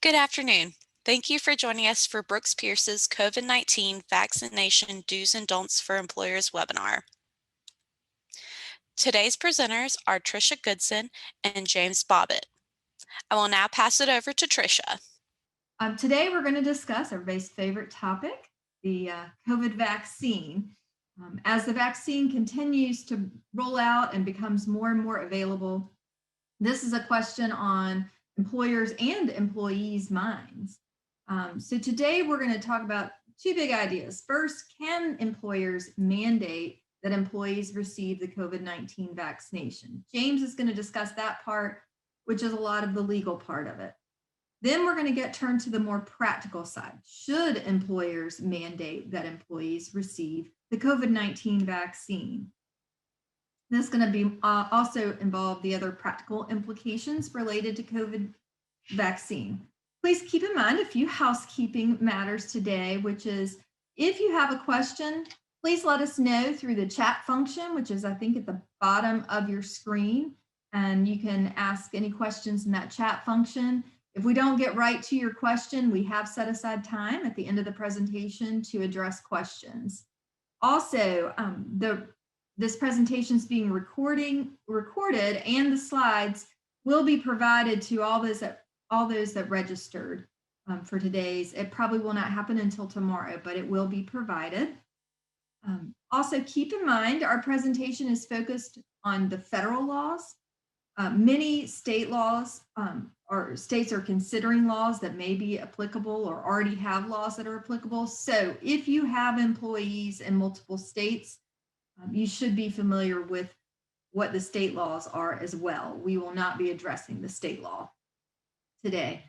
Good afternoon. Thank you for joining us for Brooks Pierce's COVID-19 Vaccination Do's and Don'ts for Employers webinar. Today's presenters are Tricia Goodson and James Bobbitt. I will now pass it over to Tricia. Today we're going to discuss everybody's favorite topic, the COVID vaccine. As the vaccine continues to roll out and becomes more and more available, this is a question on employers and employees' minds. So today we're going to talk about two big ideas. First, can employers mandate that employees receive the COVID-19 vaccination? James is going to discuss that part, which is a lot of the legal part of it. Then we're going to turn to the more practical side. Should employers mandate that employees receive the COVID-19 vaccine? This is going to be also involve the other practical implications related to COVID vaccine. Please keep in mind a few housekeeping matters today, which is if you have a question, please let us know through the chat function, which is I think at the bottom of your screen, and you can ask any questions in that chat function. If we don't get right to your question, we have set aside time at the end of the presentation to address questions. Also, this presentation is being recorded, and the slides will be provided to all those that registered for today's. It probably will not happen until tomorrow, but it will be provided. Also, keep in mind our presentation is focused on the federal laws. Many state laws or states are considering laws that may be applicable or already have laws that are applicable. So if you have employees in multiple states, you should be familiar with what the state laws are as well. We will not be addressing the state law today.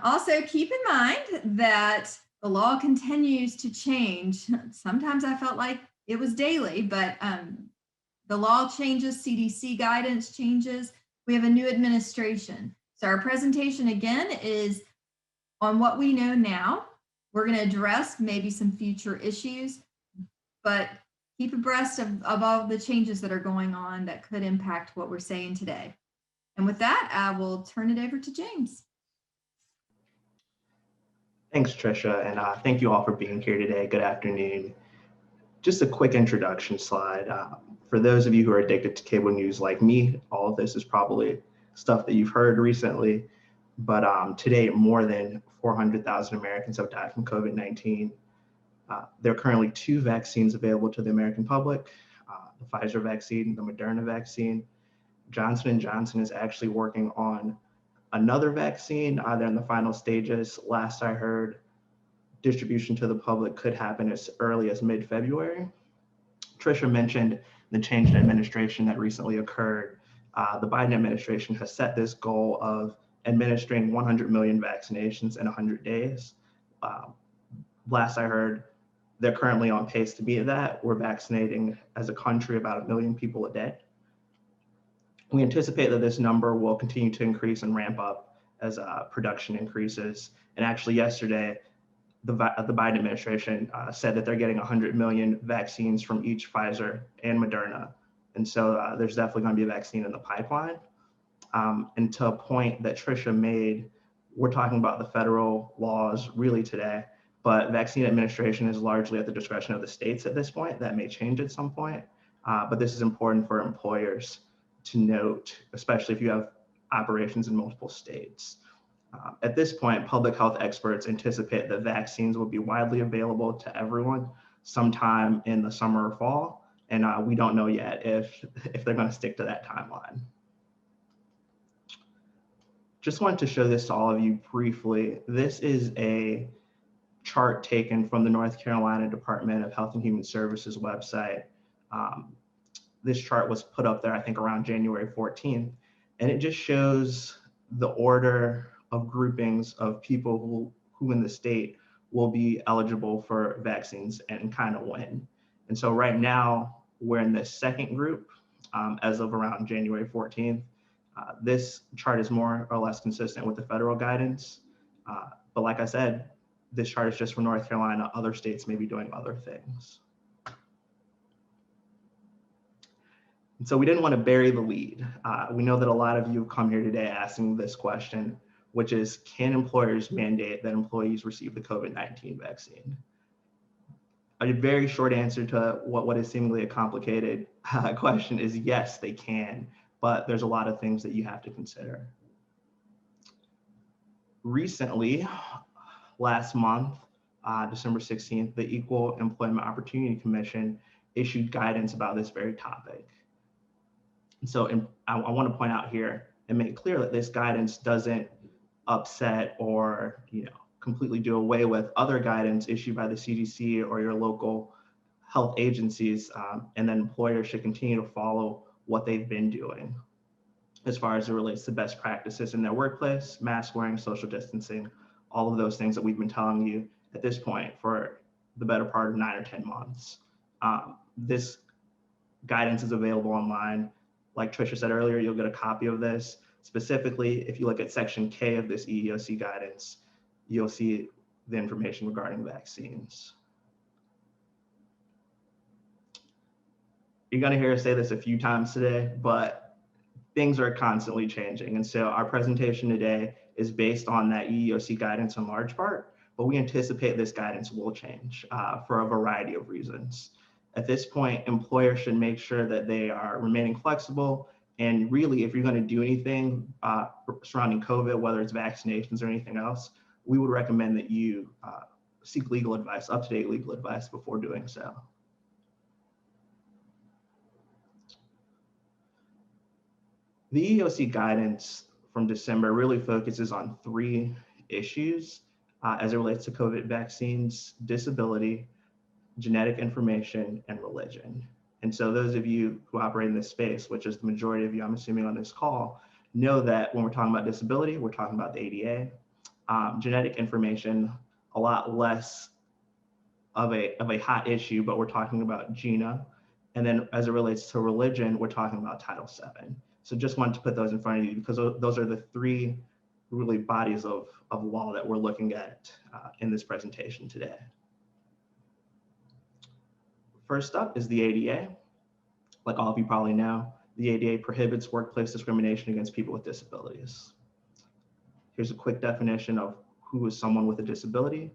Also, keep in mind that the law continues to change. Sometimes I felt like it was daily, but the law changes, CDC guidance changes. We have a new administration. So our presentation again is on what we know now. We're going to address maybe some future issues, but keep abreast of all the changes that are going on that could impact what we're saying today. And with that, I will turn it over to James. Thanks, Tricia, and thank you all for being here today. Good afternoon. Just a quick introduction slide. For those of you who are addicted to cable news like me, all of this is probably stuff that you've heard recently, but today more than 400,000 Americans have died from COVID-19. There are currently 2 vaccines available to the American public, the Pfizer vaccine, the Moderna vaccine. Johnson & Johnson is actually working on another vaccine. They're in the final stages. Last I heard, distribution to the public could happen as early as mid-February. Tricia mentioned the change in administration that recently occurred. The Biden administration has set this goal of administering 100 million vaccinations in 100 days. Last I heard, they're currently on pace to beat that. We're vaccinating as a country about 1 million people a day. We anticipate that this number will continue to increase and ramp up as production increases. And actually yesterday, the Biden administration said that they're getting 100 million vaccines from each Pfizer and Moderna. And so there's definitely going to be a vaccine in the pipeline. And to a point that Tricia made, we're talking about the federal laws really today, but vaccine administration is largely at the discretion of the states at this point. That may change at some point, but this is important for employers to note, especially if you have operations in multiple states. At this point, public health experts anticipate that vaccines will be widely available to everyone sometime in the summer or fall, and we don't know yet if they're going to stick to that timeline. Just wanted to show this to all of you briefly. This is a chart taken from the North Carolina Department of Health and Human Services website. This chart was put up there, I think, around January 14th, and it just shows the order of groupings of people who in the state will be eligible for vaccines and kind of when. And so right now, we're in this second group as of around January 14th. This chart is more or less consistent with the federal guidance. But like I said, this chart is just for North Carolina. Other states may be doing other things. And so we didn't want to bury the lead. We know that a lot of you have come here today asking this question: which is, can employers mandate that employees receive the COVID-19 vaccine? A very short answer to what is seemingly a complicated question is yes, they can, but there's a lot of things that you have to consider. Recently, last month, December 16th, the Equal Employment Opportunity Commission issued guidance about this very topic. And so I want to point out here and make clear that this guidance doesn't upset or completely do away with other guidance issued by the CDC or your local health agencies, and then employers should continue to follow what they've been doing as far as it relates to best practices in their workplace, mask wearing, social distancing, all of those things that we've been telling you at this point for the better part of 9 or 10 months. This guidance is available online. Like Tricia said earlier, you'll get a copy of this. Specifically, if you look at section K of this EEOC guidance, you'll see the information regarding vaccines. You're gonna hear us say this a few times today, but things are constantly changing. And so our presentation today is based on that EEOC guidance in large part, but we anticipate this guidance will change for a variety of reasons. At this point, employers should make sure that they are remaining flexible. And really, if you're going to do anything surrounding COVID, whether it's vaccinations or anything else, we would recommend that you seek legal advice, up-to-date legal advice before doing so. The EEOC guidance from December really focuses on 3 issues as it relates to COVID vaccines: disability, genetic information, and religion. And so those of you who operate in this space, which is the majority of you, I'm assuming, on this call, know that when we're talking about disability, we're talking about the ADA. Genetic information, a lot less of a hot issue, but we're talking about GINA. And then as it relates to religion, we're talking about Title VII. So just wanted to put those in front of you because those are the 3 really bodies of law that we're looking at in this presentation today. First up is the ADA. Like all of you probably know, the ADA prohibits workplace discrimination against people with disabilities. Here's a quick definition of who is someone with a disability.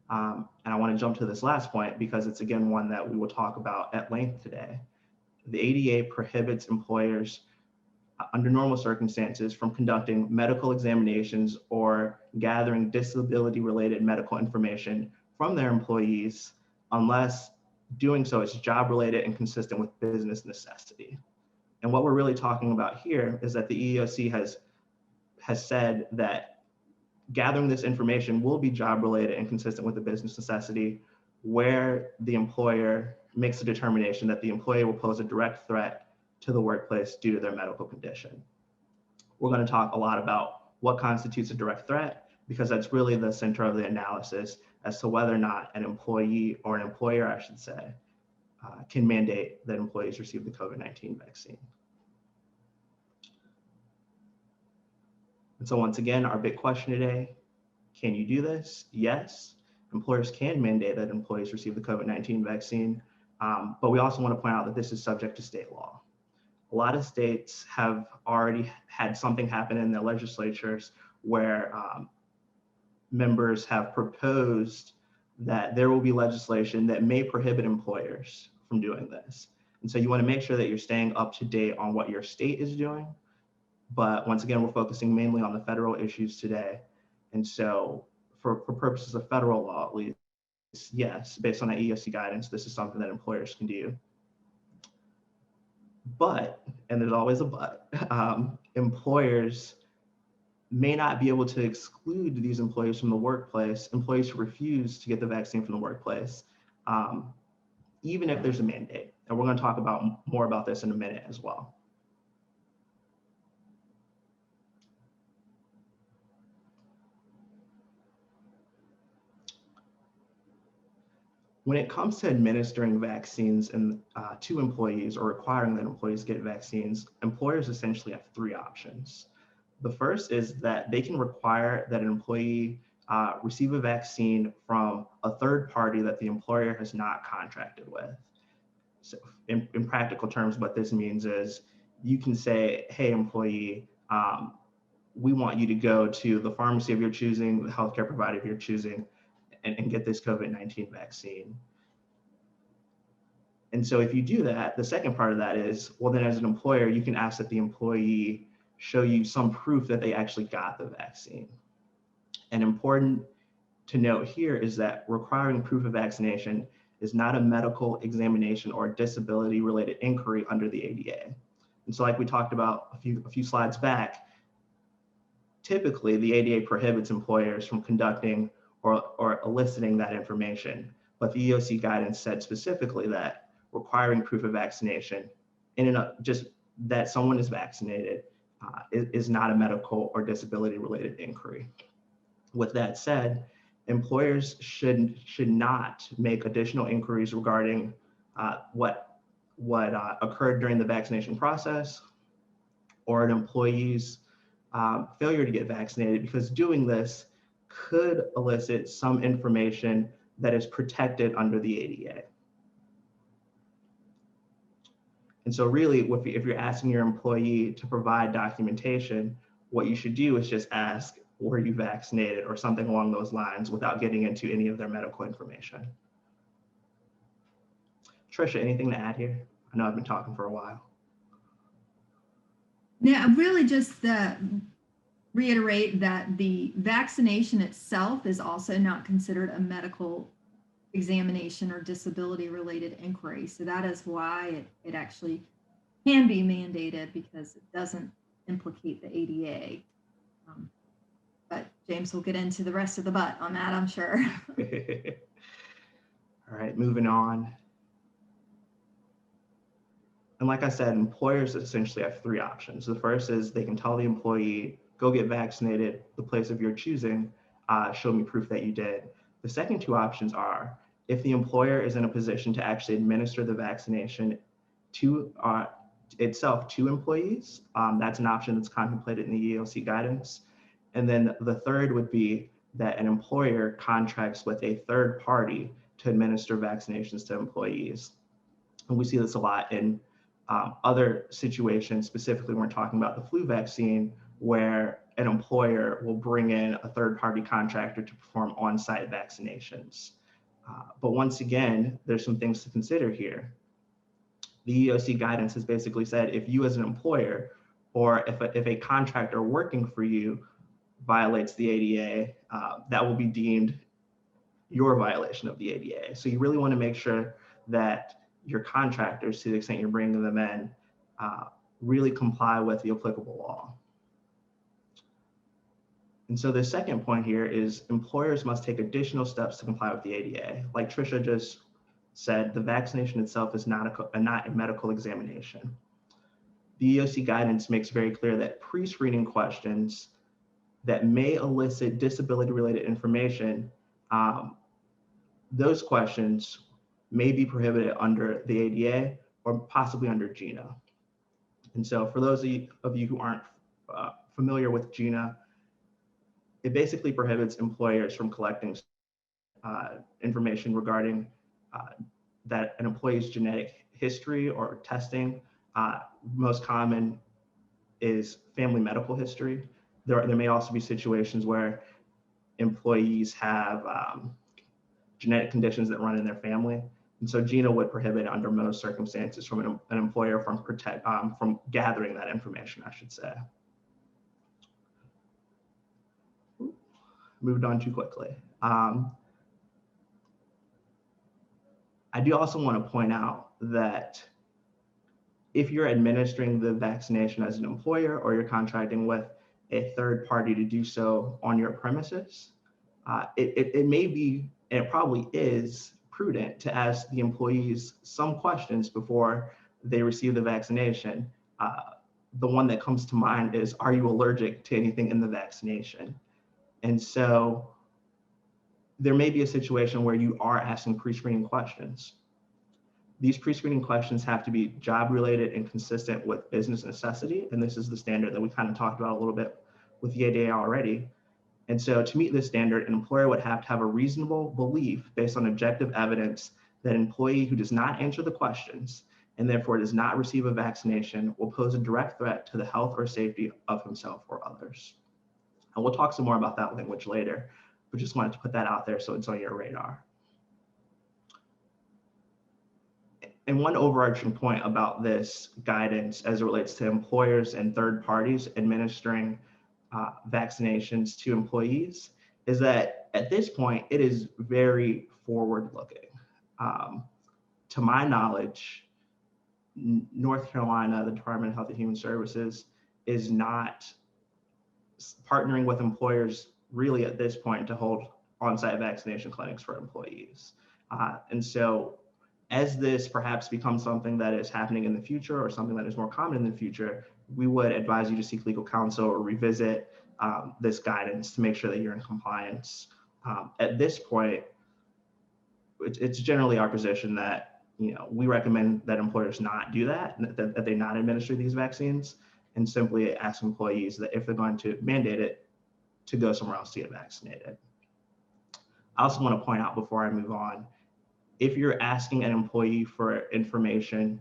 And I want to jump to this last point because it's, again, one that we will talk about at length today. The ADA prohibits employers under normal circumstances from conducting medical examinations or gathering disability-related medical information from their employees unless doing so is job-related and consistent with business necessity. And what we're really talking about here is that the EEOC has said that gathering this information will be job-related and consistent with the business necessity where the employer makes a determination that the employee will pose a direct threat to the workplace due to their medical condition. We're going to talk a lot about what constitutes a direct threat because that's really the center of the analysis as to whether or not an employee, or an employer, I should say, can mandate that employees receive the COVID-19 vaccine. And so once again, our big question today, can you do this? Yes, employers can mandate that employees receive the COVID-19 vaccine, but we also want to point out that this is subject to state law. A lot of states have already had something happen in their legislatures where members have proposed that there will be legislation that may prohibit employers from doing this. And so you want to make sure that you're staying up to date on what your state is doing. But once again, we're focusing mainly on the federal issues today. And so for purposes of federal law, at least, yes, based on that EEOC guidance, this is something that employers can do. But, and there's always a but, employers may not be able to exclude these employees from the workplace, employees who refuse to get the vaccine from the workplace, even if there's a mandate. And we're going to talk about more about this in a minute as well. When it comes to administering vaccines to employees or requiring that employees get vaccines, employers essentially have 3 options. The first is that they can require that an employee receive a vaccine from a third party that the employer has not contracted with. So in practical terms, what this means is you can say, hey, employee, we want you to go to the pharmacy of your choosing, the healthcare provider of your choosing, and get this COVID-19 vaccine. And so if you do that, the second part of that is, well, then as an employer, you can ask that the employee show you some proof that they actually got the vaccine. And important to note here is that requiring proof of vaccination is not a medical examination or disability related inquiry under the ADA. And so like we talked about a few slides back, typically the ADA prohibits employers from conducting or eliciting that information. But the EEOC guidance said specifically that requiring proof of vaccination just that someone is vaccinated is not a medical or disability related inquiry. With that said, employers should not make additional inquiries regarding what occurred during the vaccination process or an employee's failure to get vaccinated, because doing this could elicit some information that is protected under the ADA. And so really, if you're asking your employee to provide documentation, what you should do is just ask, were you vaccinated, or something along those lines, without getting into any of their medical information. Tricia, anything to add here? I know I've been talking for a while. Yeah, really just reiterate that the vaccination itself is also not considered a medical examination or disability related inquiry. So that is why it actually can be mandated, because it doesn't implicate the ADA. But James will get into the rest of the butt on that, I'm sure. All right, moving on. And like I said, employers essentially have three options. The first is they can tell the employee, go get vaccinated, the place of your choosing, show me proof that you did. The second two options are, if the employer is in a position to actually administer the vaccination to itself to employees, that's an option that's contemplated in the EEOC guidance. And then the third would be that an employer contracts with a third party to administer vaccinations to employees. And we see this a lot in other situations, specifically when we're talking about the flu vaccine, where an employer will bring in a third party contractor to perform on-site vaccinations. But once again, there's some things to consider here. The EEOC guidance has basically said, if you as an employer, or if a contractor working for you violates the ADA, that will be deemed your violation of the ADA. So you really want to make sure that your contractors, to the extent you're bringing them in, really comply with the applicable law. And so the second point here is employers must take additional steps to comply with the ADA. Like Tricia just said, the vaccination itself is not a medical examination. The EEOC guidance makes very clear that pre-screening questions that may elicit disability-related information, those questions may be prohibited under the ADA or possibly under GINA. And so for those of you who aren't familiar with GINA, it basically prohibits employers from collecting information regarding that an employee's genetic history or testing. Most common is family medical history. There may also be situations where employees have genetic conditions that run in their family. And so GINA would prohibit under most circumstances from an employer from gathering that information, I should say. Moved on too quickly. I do also want to point out that if you're administering the vaccination as an employer, or you're contracting with a third party to do so on your premises, it may be, and it probably is, prudent to ask the employees some questions before they receive the vaccination. The one that comes to mind is, are you allergic to anything in the vaccination? And so there may be a situation where you are asking pre-screening questions. These pre-screening questions have to be job related and consistent with business necessity. And this is the standard that we kind of talked about a little bit with the ADA already. And so to meet this standard, an employer would have to have a reasonable belief based on objective evidence that an employee who does not answer the questions and therefore does not receive a vaccination will pose a direct threat to the health or safety of himself or others. And we'll talk some more about that language later, but just wanted to put that out there so it's on your radar. And one overarching point about this guidance as it relates to employers and third parties administering vaccinations to employees is that at this point, it is very forward-looking. To my knowledge, North Carolina, the Department of Health and Human Services, is not partnering with employers really at this point to hold on-site vaccination clinics for employees. And so as this perhaps becomes something that is happening in the future or something that is more common in the future, we would advise you to seek legal counsel or revisit this guidance to make sure that you're in compliance. At this point, it's generally our position that we recommend that employers not do that, that they not administer these vaccines, and simply ask employees that if they're going to mandate it, to go somewhere else to get vaccinated. I also want to point out before I move on, if you're asking an employee for information,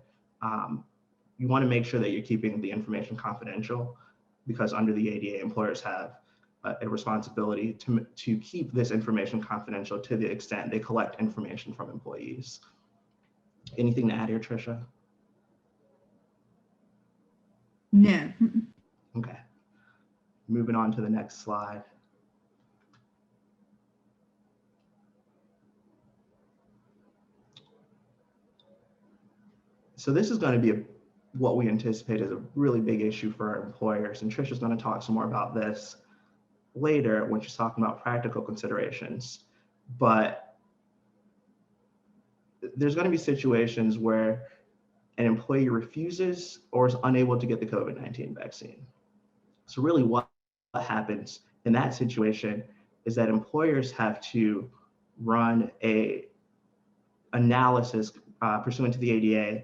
you want to make sure that you're keeping the information confidential, because under the ADA, employers have a responsibility to keep this information confidential to the extent they collect information from employees. Anything to add here, Tricia? No. Okay. Moving on to the next slide. So this is going to be what we anticipate is a really big issue for our employers. And Tricia's going to talk some more about this later when she's talking about practical considerations. But there's going to be situations where an employee refuses or is unable to get the COVID-19 vaccine. So really what happens in that situation is that employers have to run a analysis pursuant to the ADA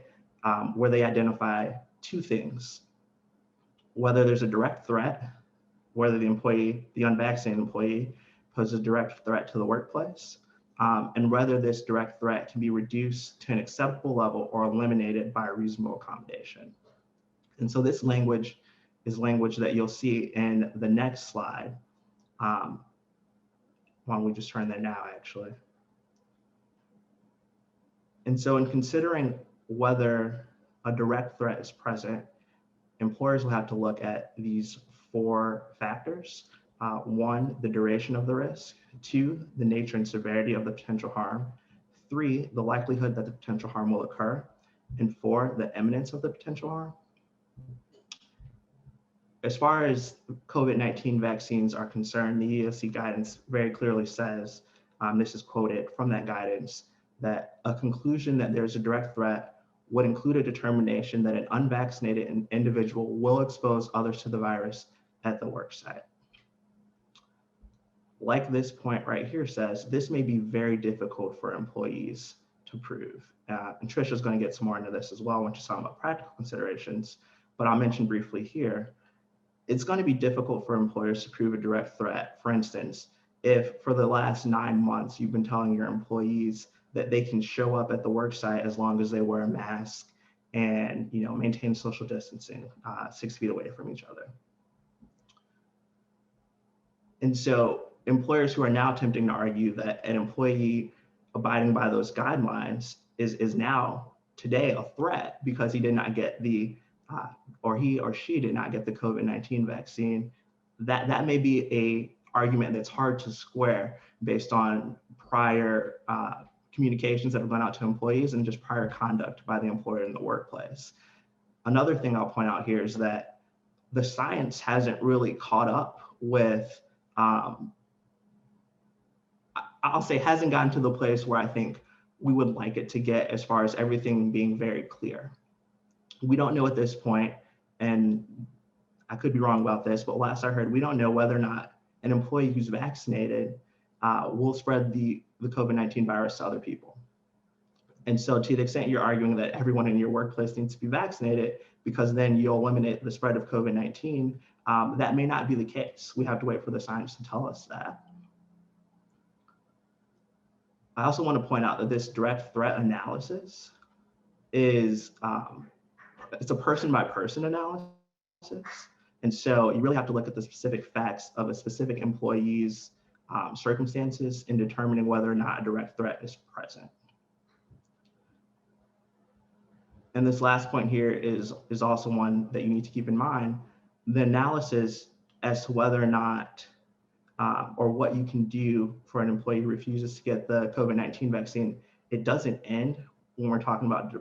where they identify two things: whether there's a direct threat, whether the unvaccinated employee poses a direct threat to the workplace, and whether this direct threat can be reduced to an acceptable level or eliminated by a reasonable accommodation. And so this language is language that you'll see in the next slide. Why don't we just turn there now, actually. And so in considering whether a direct threat is present, employers will have to look at these four factors. One, the duration of the risk. Two, the nature and severity of the potential harm. Three, the likelihood that the potential harm will occur. And four, the imminence of the potential harm. As far as COVID-19 vaccines are concerned, the EEOC guidance very clearly says, this is quoted from that guidance, that a conclusion that there's a direct threat would include a determination that an unvaccinated individual will expose others to the virus at the work site. Like this point right here says, this may be very difficult for employees to prove. And Tricia is going to get some more into this as well when she's talking about practical considerations, but I'll mention briefly here, it's going to be difficult for employers to prove a direct threat. For instance, if for the last 9 months you've been telling your employees that they can show up at the work site as long as they wear a mask and maintain social distancing 6 feet away from each other. And so employers who are now attempting to argue that an employee abiding by those guidelines is now today a threat because he did not get the or he or she did not get the COVID-19 vaccine, that may be a argument that's hard to square based on prior communications that have gone out to employees and just prior conduct by the employer in the workplace. Another thing I'll point out here is that the science hasn't really caught up with, I'll say hasn't gotten to the place where I think we would like it to get as far as everything being very clear. We don't know at this point, and I could be wrong about this, but last I heard, we don't know whether or not an employee who's vaccinated will spread the COVID-19 virus to other people. And so to the extent you're arguing that everyone in your workplace needs to be vaccinated because then you'll eliminate the spread of COVID-19, that may not be the case. We have to wait for the science to tell us that. I also want to point out that this direct threat analysis is, it's a person by person analysis. And so you really have to look at the specific facts of a specific employee's circumstances in determining whether or not a direct threat is present. And this last point here is also one that you need to keep in mind. The analysis as to whether or not or what you can do for an employee who refuses to get the COVID-19 vaccine, it doesn't end when we're talking about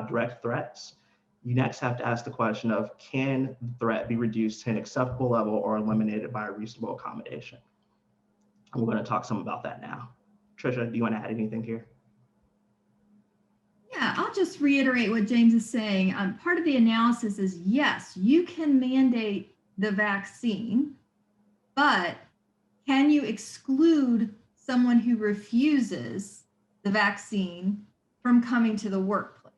direct threats. You next have to ask the question of, can the threat be reduced to an acceptable level or eliminated by a reasonable accommodation? And we're going to talk some about that now. Tricia, do you want to add anything here? Yeah, I'll just reiterate what James is saying. Part of the analysis is, yes, you can mandate the vaccine, but can you exclude someone who refuses the vaccine from coming to the workplace?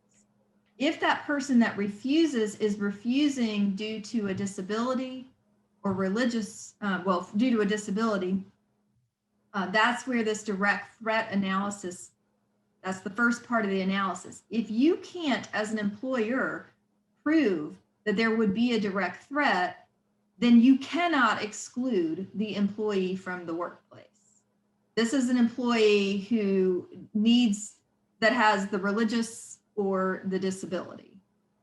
If that person that refuses is refusing due to a disability or religious, due to a disability, that's where this direct threat analysis, that's the first part of the analysis. If you can't, as an employer, prove that there would be a direct threat, then you cannot exclude the employee from the workplace. This is an employee who that has the religious or the disability.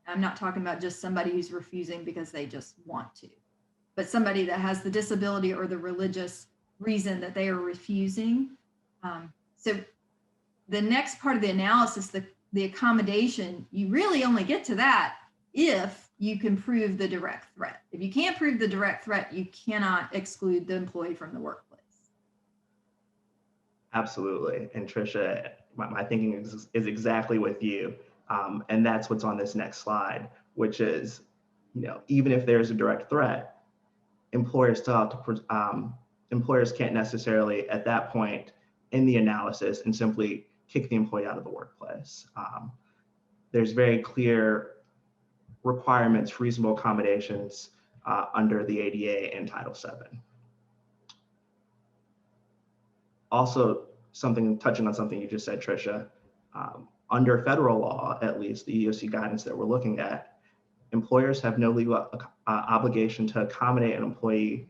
I'm not talking about just somebody who's refusing because they just want to, but somebody that has the disability or the religious reason that they are refusing. So the next part of the analysis, the accommodation, you really only get to that if you can prove the direct threat. If you can't prove the direct threat, you cannot exclude the employee from the workplace. Absolutely. And Tricia, my thinking is exactly with you. And that's what's on this next slide, which is, even if there's a direct threat, employers still have to, employers can't necessarily at that point in the analysis and simply kick the employee out of the workplace. There's very clear requirements for reasonable accommodations under the ADA and Title VII. Also, touching on something you just said, Tricia, under federal law, at least the EEOC guidance that we're looking at, employers have no legal obligation to accommodate an employee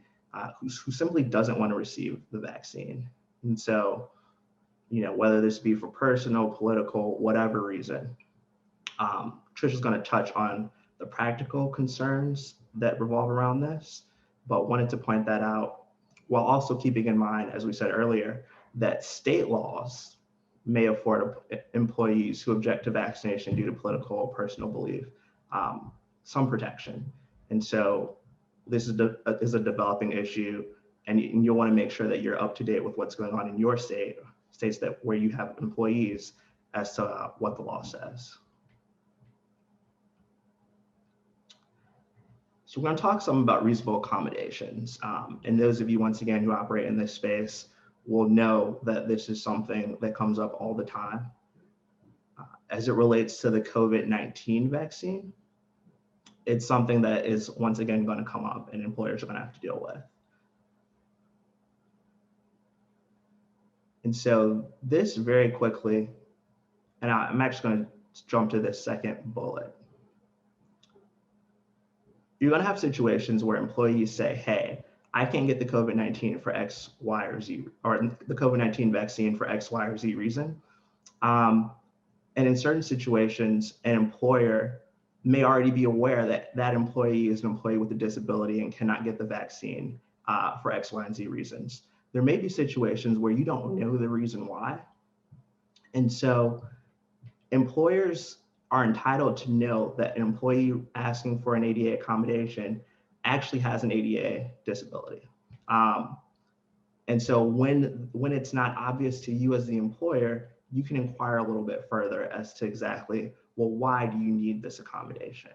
who simply doesn't want to receive the vaccine. And so, whether this be for personal, political, whatever reason, Tricia's going to touch on the practical concerns that revolve around this, but wanted to point that out while also keeping in mind, as we said earlier, that state laws may afford employees who object to vaccination due to political or personal belief some protection. And so this is a developing issue, and you'll want to make sure that you're up to date with what's going on in your states where you have employees as to what the law says. So we're going to talk some about reasonable accommodations. And those of you, once again, who operate in this space will know that this is something that comes up all the time. As it relates to the COVID-19 vaccine, it's something that is once again going to come up and employers are going to have to deal with. And so this very quickly, and I'm actually going to jump to this second bullet. You're going to have situations where employees say, hey, I can't get the COVID-19 for X, Y, or Z, or the COVID-19 vaccine for X, Y, or Z reason. And in certain situations, an employer may already be aware that that employee is an employee with a disability and cannot get the vaccine for X, Y, and Z reasons. There may be situations where you don't know the reason why. And so employers are entitled to know that an employee asking for an ADA accommodation actually has an ADA disability. And so when it's not obvious to you as the employer, you can inquire a little bit further as to exactly, well, why do you need this accommodation?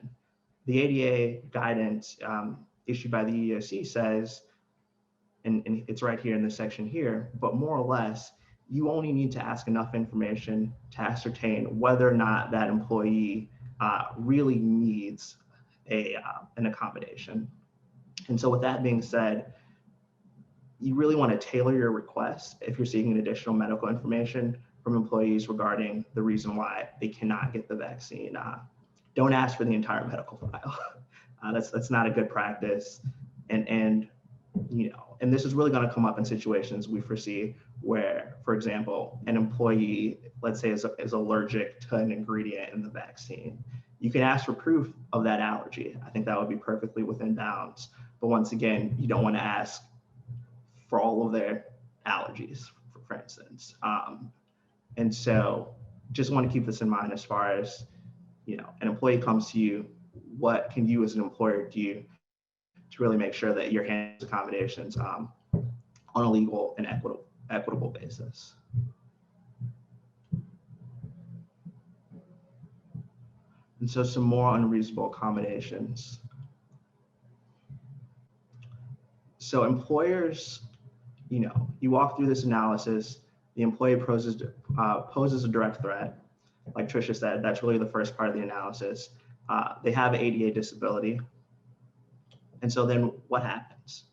The ADA guidance issued by the EEOC says, and it's right here in this section here, but more or less, you only need to ask enough information to ascertain whether or not that employee really needs an accommodation. And so with that being said, you really want to tailor your request if you're seeking additional medical information from employees regarding the reason why they cannot get the vaccine. Don't ask for the entire medical file. That's not a good practice. And and this is really going to come up in situations we foresee where, for example, an employee, let's say, is allergic to an ingredient in the vaccine. You can ask for proof of that allergy. I think that would be perfectly within bounds. But once again, you don't want to ask for all of their allergies, for instance. And so just want to keep this in mind as far as, an employee comes to you, what can you as an employer do to really make sure that you're handling accommodations on a legal and equitable basis. And so some more unreasonable accommodations. So employers, you walk through this analysis, the employee poses a direct threat. Like Tricia said, that's really the first part of the analysis. They have an ADA disability. And so then what happens?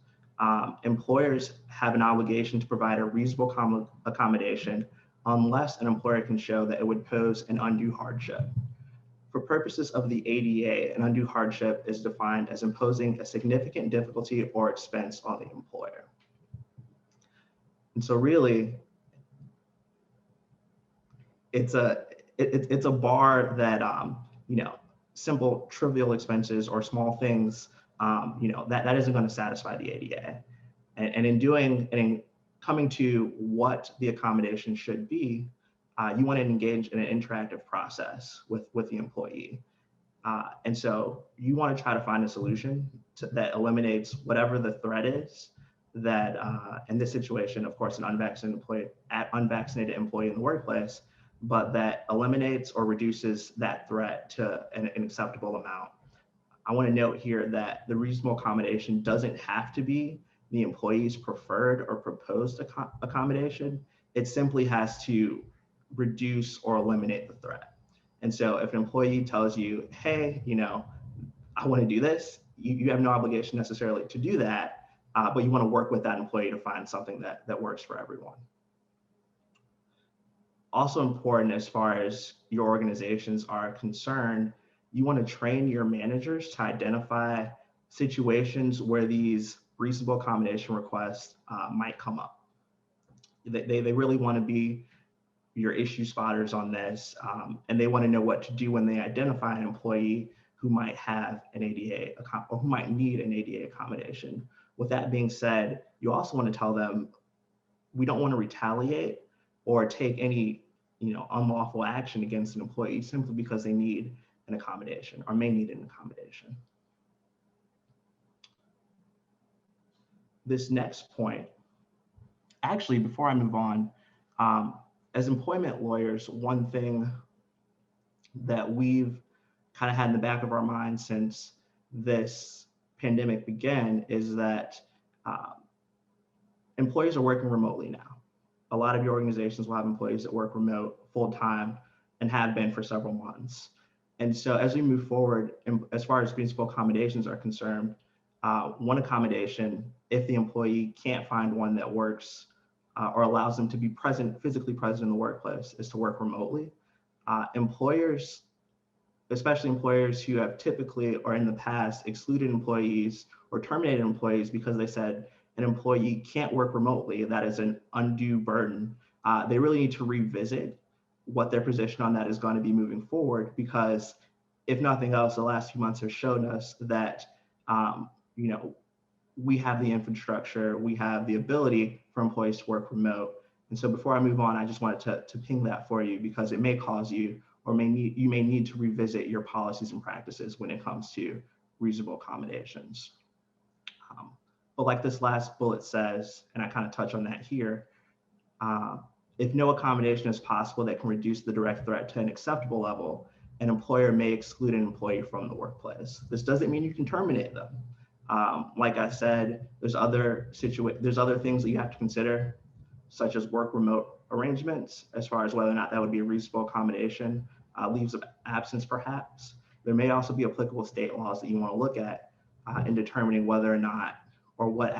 Employers have an obligation to provide a reasonable accommodation unless an employer can show that it would pose an undue hardship. For purposes of the ADA, an undue hardship is defined as imposing a significant difficulty or expense on the employer. And so really, it's a bar that, simple trivial expenses or small things, that isn't going to satisfy the ADA. And in coming to what the accommodation should be, you want to engage in an interactive process with the employee. And so you want to try to find a solution that eliminates whatever the threat is that, in this situation, of course, an unvaccinated employee in the workplace, but that eliminates or reduces that threat to an acceptable amount. I want to note here that the reasonable accommodation doesn't have to be the employee's preferred or proposed accommodation. It simply has to reduce or eliminate the threat. And so if an employee tells you, hey, I want to do this, you have no obligation necessarily to do that, but you want to work with that employee to find something that works for everyone. Also important as far as your organizations are concerned, you want to train your managers to identify situations where these reasonable accommodation requests might come up. They really want to be your issue spotters on this, and they want to know what to do when they identify an employee who might have an ADA or who might need an ADA accommodation. With that being said, you also want to tell them, we don't want to retaliate or take any unlawful action against an employee simply because they need an accommodation or may need an accommodation. This next point, actually, before I move on, as employment lawyers, one thing that we've kind of had in the back of our minds since this pandemic began is that employees are working remotely now. A lot of your organizations will have employees that work remote full-time and have been for several months. And so as we move forward, as far as reasonable accommodations are concerned, one accommodation, if the employee can't find one that works or allows them to be physically present in the workplace, is to work remotely. Employers, especially employers who have typically or in the past excluded employees or terminated employees because they said an employee can't work remotely, that is an undue burden, they really need to revisit what their position on that is going to be moving forward, because if nothing else, the last few months have shown us that we have the infrastructure, we have the ability for employees to work remote. And so before I move on, I just wanted to ping that for you, because it may cause you or you may need to revisit your policies and practices when it comes to reasonable accommodations. But like this last bullet says, and I kind of touch on that here, if no accommodation is possible that can reduce the direct threat to an acceptable level, an employer may exclude an employee from the workplace. This doesn't mean you can terminate them. Like I said, there's other things that you have to consider, such as work remote arrangements, as far as whether or not that would be a reasonable accommodation, leaves of absence perhaps. There may also be applicable state laws that you want to look at in determining whether or not, or what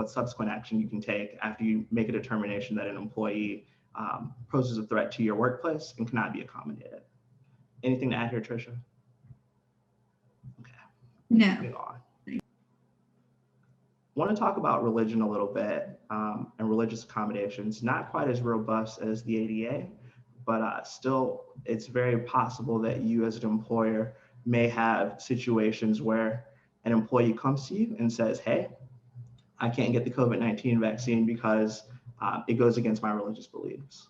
subsequent action you can take after you make a determination that an employee poses a threat to your workplace and cannot be accommodated. Anything to add here, Tricia? Okay. No. Moving on. I want to talk about religion a little bit and religious accommodations. Not quite as robust as the ADA, but still, it's very possible that you as an employer may have situations where an employee comes to you and says, hey, I can't get the COVID-19 vaccine because it goes against my religious beliefs.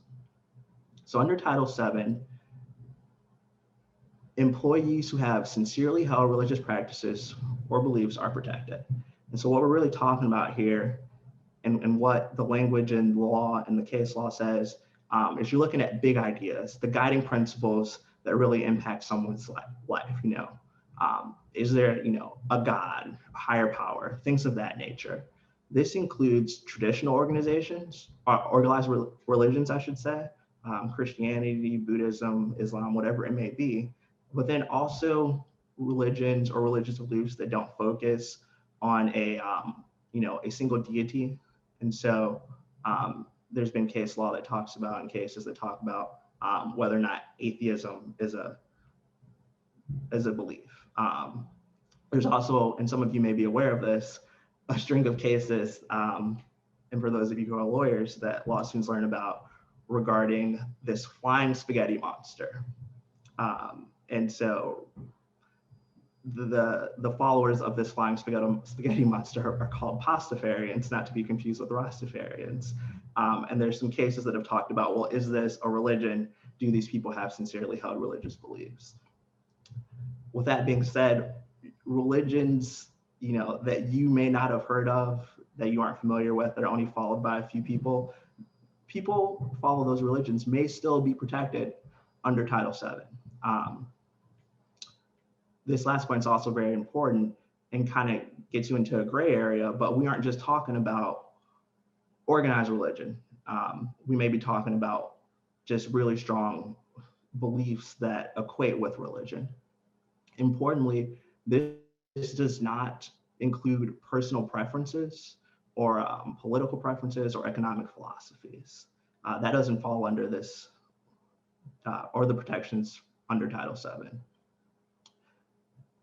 So under Title VII, employees who have sincerely held religious practices or beliefs are protected. And so what we're really talking about here and what the language and law and the case law says is you're looking at big ideas, the guiding principles that really impact someone's life. Is there, a God, a higher power, things of that nature. This includes traditional organizations, organized religions, I should say, Christianity, Buddhism, Islam, whatever it may be, but then also religions or religious beliefs that don't focus on a single deity. And so there's been case law that talks about, and cases that talk about whether or not atheism is a belief. There's also, and some of you may be aware of this, a string of cases, and for those of you who are lawyers, that law students learn about regarding this flying spaghetti monster. And so the followers of this flying spaghetti monster are called pastafarians, not to be confused with Rastafarians. And there's some cases that have talked about, well, is this a religion? Do these people have sincerely held religious beliefs? With that being said, religions, that you may not have heard of, that you aren't familiar with, that are only followed by a few people who follow those religions may still be protected under Title VII. This last point is also very important and kind of gets you into a gray area, but we aren't just talking about organized religion. We may be talking about just really strong beliefs that equate with religion. Importantly, this does not include personal preferences or political preferences or economic philosophies. That doesn't fall under this or the protections under Title VII.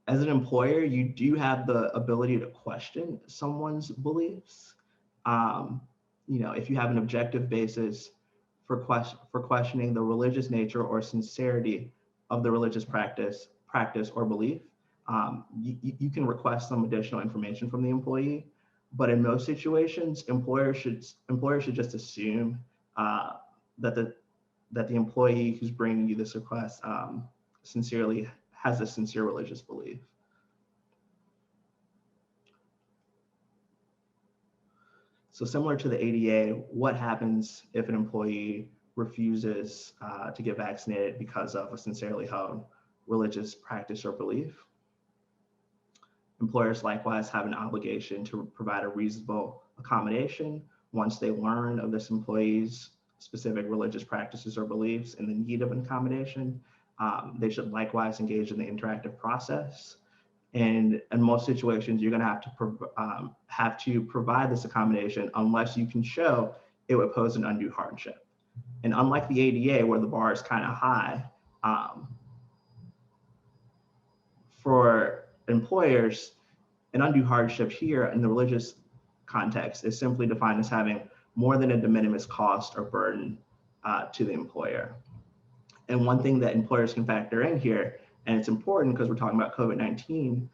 As an employer, you do have the ability to question someone's beliefs. If you have an objective basis for questioning the religious nature or sincerity of the religious practice or belief, you can request some additional information from the employee. But in most situations, employers should just assume that the employee who's bringing you this request sincerely has a sincere religious belief. So similar to the ADA, what happens if an employee refuses to get vaccinated because of a sincerely held religious practice or belief? Employers likewise have an obligation to provide a reasonable accommodation once they learn of this employee's specific religious practices or beliefs and the need of an accommodation. They should likewise engage in the interactive process. And in most situations, you're going to have to provide this accommodation unless you can show it would pose an undue hardship. And unlike the ADA, where the bar is kind of high, for employers, an undue hardship here in the religious context is simply defined as having more than a de minimis cost or burden to the employer. And one thing that employers can factor in here, and it's important because we're talking about COVID-19,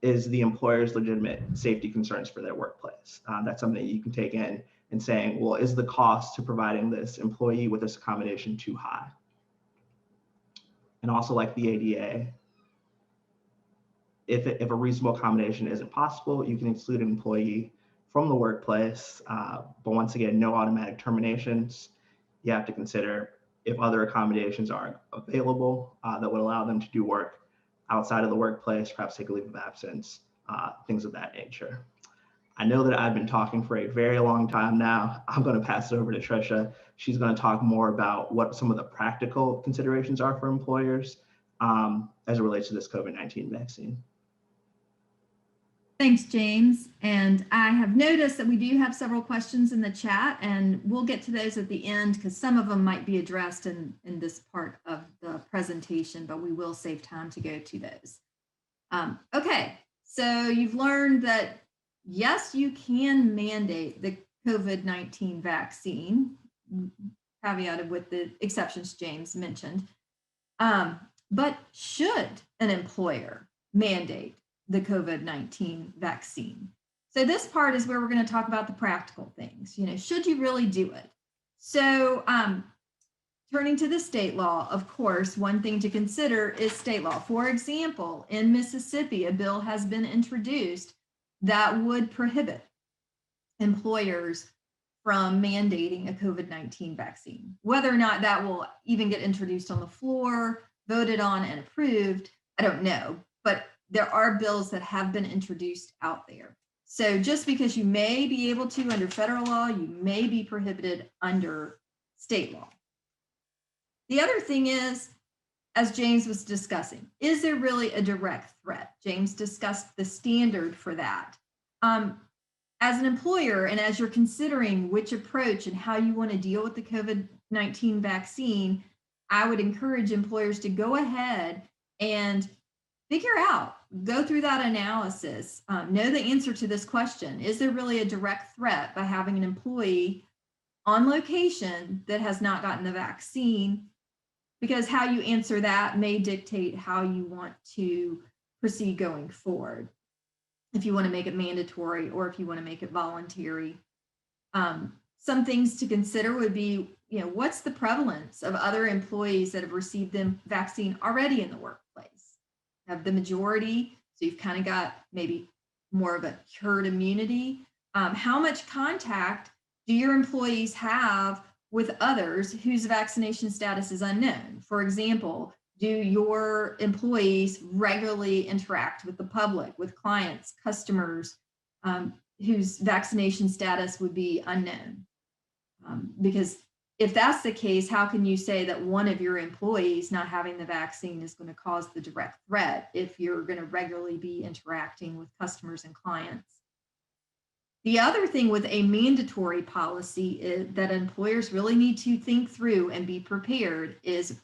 is the employer's legitimate safety concerns for their workplace. That's something that you can take in and saying, well, is the cost to providing this employee with this accommodation too high? And also like the ADA, if a reasonable accommodation isn't possible, you can exclude an employee from the workplace. But once again, no automatic terminations. You have to consider if other accommodations are available that would allow them to do work outside of the workplace, perhaps take a leave of absence, things of that nature. I know that I've been talking for a very long time now. I'm going to pass it over to Tricia. She's going to talk more about what some of the practical considerations are for employers as it relates to this COVID-19 vaccine. Thanks, James. And I have noticed that we do have several questions in the chat, and we'll get to those at the end because some of them might be addressed in this part of the presentation, but we will save time to go to those. Okay, so you've learned that yes, you can mandate the COVID-19 vaccine, caveated with the exceptions James mentioned. But should an employer mandate the COVID-19 vaccine? So this part is where we're going to talk about the practical things. Should you really do it? So turning to the state law, of course, one thing to consider is state law. For example, in Mississippi, a bill has been introduced that would prohibit employers from mandating a COVID-19 vaccine. Whether or not that will even get introduced on the floor, voted on and approved, I don't know, but there are bills that have been introduced out there. So just because you may be able to under federal law, you may be prohibited under state law. The other thing is, as James was discussing, is there really a direct threat? James discussed the standard for that. As an employer, and as you're considering which approach and how you want to deal with the COVID-19 vaccine, I would encourage employers to go ahead and figure out, go through that analysis, know the answer to this question. Is there really a direct threat by having an employee on location that has not gotten the vaccine? Because how you answer that may dictate how you want to proceed going forward. If you want to make it mandatory or if you want to make it voluntary. Some things to consider would be, what's the prevalence of other employees that have received the vaccine already in the workplace? Have the majority, so you've kind of got maybe more of a herd immunity. How much contact do your employees have with others whose vaccination status is unknown? For example, do your employees regularly interact with the public, with clients, customers whose vaccination status would be unknown? Because if that's the case, how can you say that one of your employees not having the vaccine is going to cause the direct threat if you're going to regularly be interacting with customers and clients? The other thing with a mandatory policy is that employers really need to think through and be prepared is,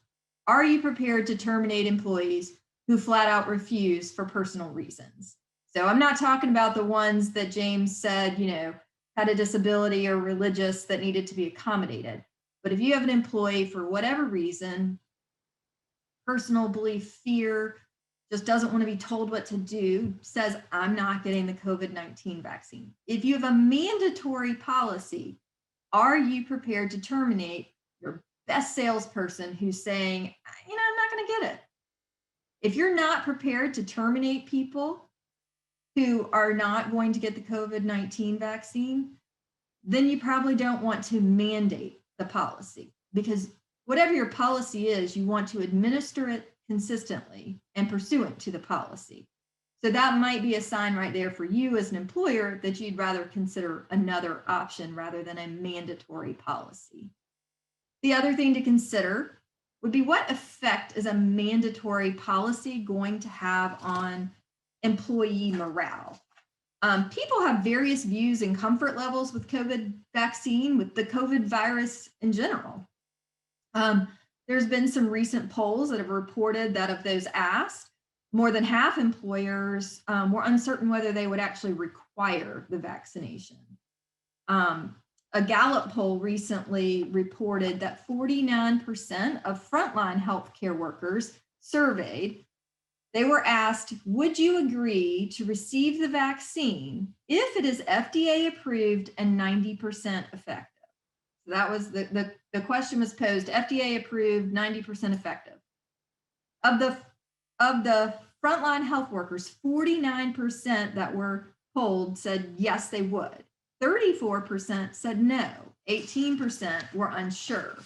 are you prepared to terminate employees who flat out refuse for personal reasons? So I'm not talking about the ones that James said, had a disability or religious that needed to be accommodated. But if you have an employee for whatever reason, personal belief, fear, just doesn't want to be told what to do, says, I'm not getting the COVID-19 vaccine. If you have a mandatory policy, are you prepared to terminate your best salesperson who's saying, I'm not going to get it? If you're not prepared to terminate people who are not going to get the COVID-19 vaccine, then you probably don't want to mandate the policy, because whatever your policy is, you want to administer it consistently and pursuant to the policy. So that might be a sign right there for you as an employer that you'd rather consider another option rather than a mandatory policy. The other thing to consider would be, what effect is a mandatory policy going to have on employee morale? People have various views and comfort levels with COVID vaccine, with the COVID virus in general. There's been some recent polls that have reported that of those asked, more than half employers were uncertain whether they would actually require the vaccination. A Gallup poll recently reported that 49% of frontline healthcare workers surveyed, they were asked, would you agree to receive the vaccine if it is FDA approved and 90% effective? So that was the question was posed, FDA approved, 90% effective. Of the frontline health workers, 49% that were polled said yes, they would. 34% said no. 18% were unsure.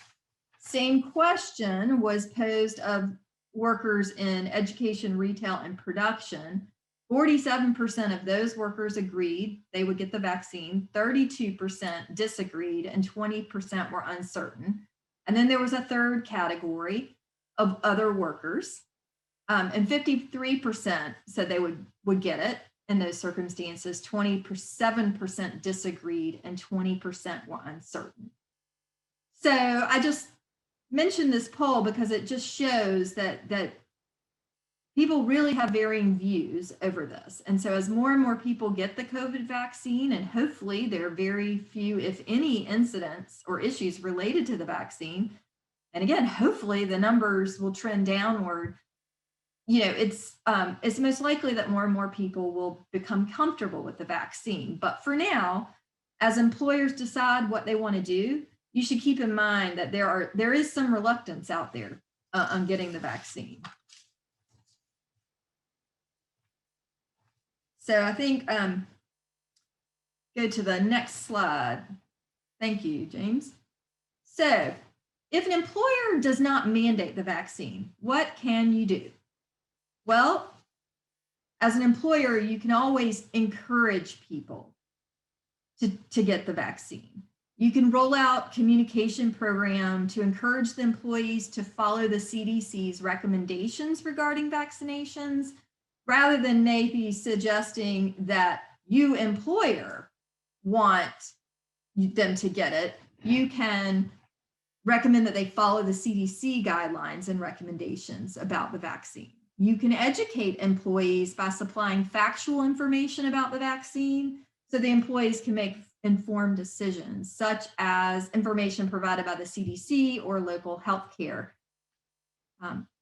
Same question was posed of workers in education, retail, and production. 47% of those workers agreed they would get the vaccine, 32% disagreed, and 20% were uncertain. And then there was a third category of other workers, and 53% said they would get it in those circumstances, 27% disagreed, and 20% were uncertain. So I just mentioned this poll because it just shows that people really have varying views over this. And so as more and more people get the COVID vaccine, and hopefully there are very few, if any, incidents or issues related to the vaccine, and again, hopefully the numbers will trend downward, it's most likely that more and more people will become comfortable with the vaccine. But for now, as employers decide what they want to do, you should keep in mind that there is some reluctance out there on getting the vaccine. So I think, go to the next slide. Thank you, James. So if an employer does not mandate the vaccine, what can you do? Well, as an employer, you can always encourage people to get the vaccine. You can roll out communication program to encourage the employees to follow the CDC's recommendations regarding vaccinations, rather than maybe suggesting that you, employer, want them to get it. You can recommend that they follow the CDC guidelines and recommendations about the vaccine. You can educate employees by supplying factual information about the vaccine so the employees can make informed decisions, such as information provided by the CDC or local healthcare.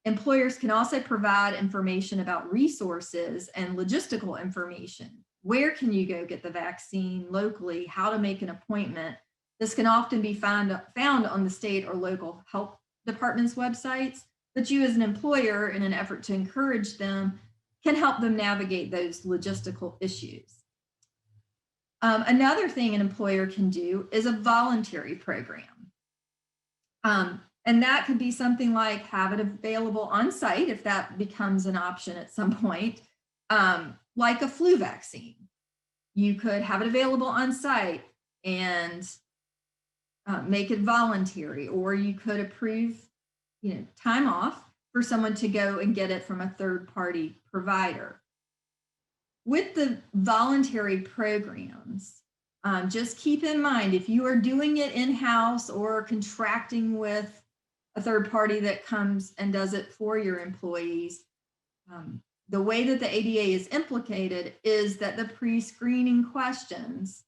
Employers can also provide information about resources and logistical information. Where can you go get the vaccine locally? How to make an appointment? This can often be found on the state or local health departments' websites, but you as an employer, in an effort to encourage them, can help them navigate those logistical issues. Another thing an employer can do is a voluntary program. And that could be something like have it available on site if that becomes an option at some point, like a flu vaccine. You could have it available on site and make it voluntary, or you could approve time off for someone to go and get it from a third-party provider. With the voluntary programs, just keep in mind, if you are doing it in-house or contracting with a third party that comes and does it for your employees, the way that the ADA is implicated is that the pre-screening questions,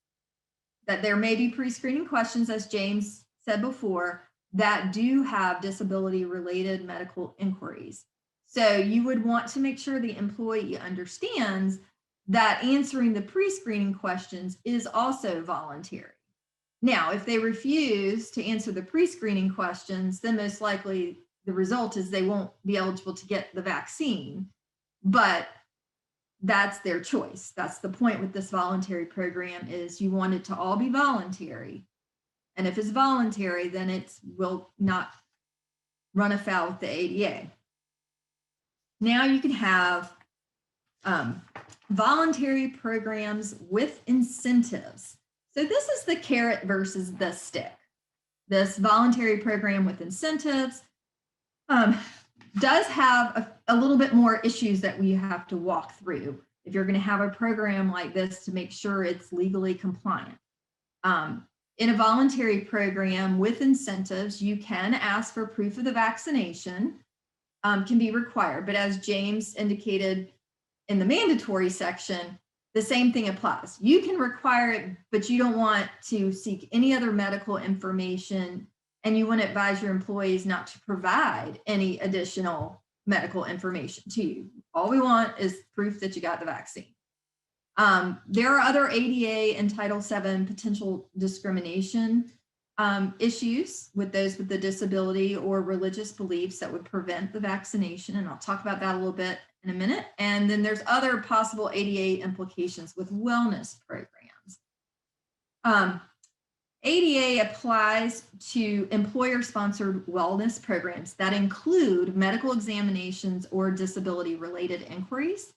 that there may be pre-screening questions, as James said before, that do have disability-related medical inquiries. So you would want to make sure the employee understands that answering the pre-screening questions is also voluntary. Now, if they refuse to answer the pre-screening questions, then most likely the result is they won't be eligible to get the vaccine, but that's their choice. That's the point with this voluntary program, is you want it to all be voluntary. And if it's voluntary, then it will not run afoul with the ADA. Now you can have voluntary programs with incentives. So this is the carrot versus the stick. This voluntary program with incentives does have a little bit more issues that we have to walk through if you're going to have a program like this to make sure it's legally compliant. In a voluntary program with incentives, you can ask for proof of the vaccination, can be required. But as James indicated in the mandatory section, the same thing applies. You can require it, but you don't want to seek any other medical information, and you want to advise your employees not to provide any additional medical information to you. All we want is proof that you got the vaccine. There are other ADA and Title VII potential discrimination issues with those with the disability or religious beliefs that would prevent the vaccination, and I'll talk about that a little bit in a minute. And then there's other possible ADA implications with wellness programs. ADA applies to employer-sponsored wellness programs that include medical examinations or disability-related inquiries.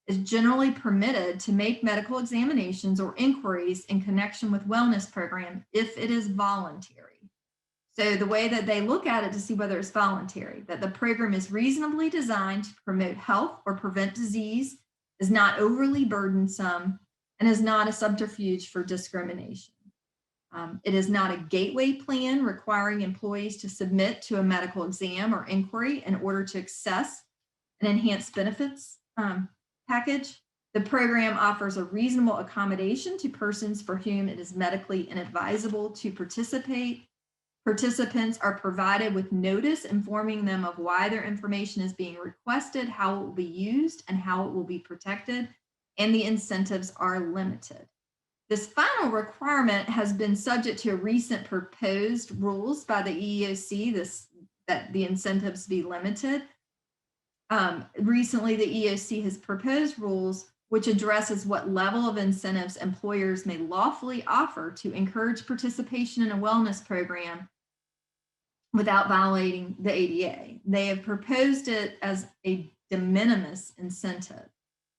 Is generally permitted to make medical examinations or inquiries in connection with wellness program if it is voluntary. So the way that they look at it to see whether it's voluntary, that the program is reasonably designed to promote health or prevent disease, is not overly burdensome, and is not a subterfuge for discrimination. It is not a gateway plan requiring employees to submit to a medical exam or inquiry in order to access an enhanced benefits package. The program offers a reasonable accommodation to persons for whom it is medically inadvisable to participate. Participants are provided with notice informing them of why their information is being requested, how it will be used, and how it will be protected, and the incentives are limited. This final requirement has been subject to recent proposed rules by the EEOC, that the incentives be limited. Recently, the EEOC has proposed rules which addresses what level of incentives employers may lawfully offer to encourage participation in a wellness program without violating the ADA. They have proposed it as a de minimis incentive.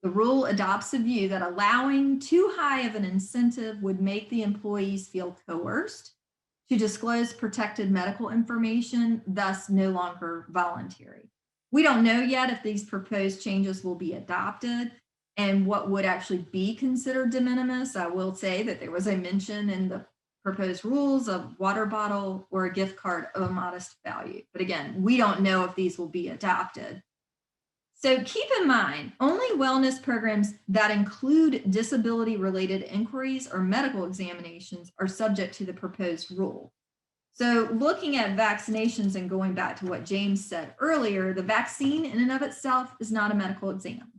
The rule adopts a view that allowing too high of an incentive would make the employees feel coerced to disclose protected medical information, thus no longer voluntary. We don't know yet if these proposed changes will be adopted and what would actually be considered de minimis. I will say that there was a mention in the proposed rules of water bottle or a gift card of a modest value. But again, we don't know if these will be adopted. So keep in mind, only wellness programs that include disability-related inquiries or medical examinations are subject to the proposed rule. So looking at vaccinations and going back to what James said earlier, the vaccine in and of itself is not a medical exam.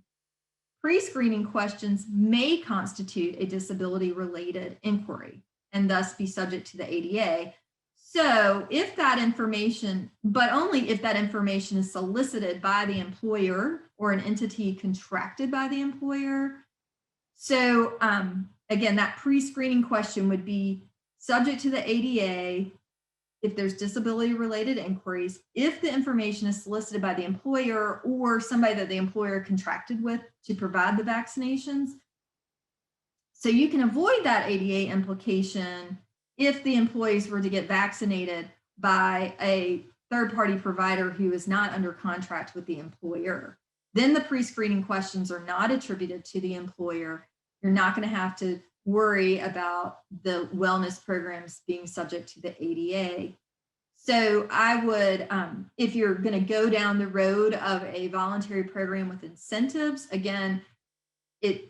Pre-screening questions may constitute a disability-related inquiry and thus be subject to the ADA. So if that information, but only if that information is solicited by the employer or an entity contracted by the employer. So again, that pre-screening question would be subject to the ADA if there's disability-related inquiries, if the information is solicited by the employer or somebody that the employer contracted with to provide the vaccinations. So you can avoid that ADA implication if the employees were to get vaccinated by a third-party provider who is not under contract with the employer. Then the pre-screening questions are not attributed to the employer. You're not going to have to worry about the wellness programs being subject to the ADA. So I would, if you're going to go down the road of a voluntary program with incentives, again, you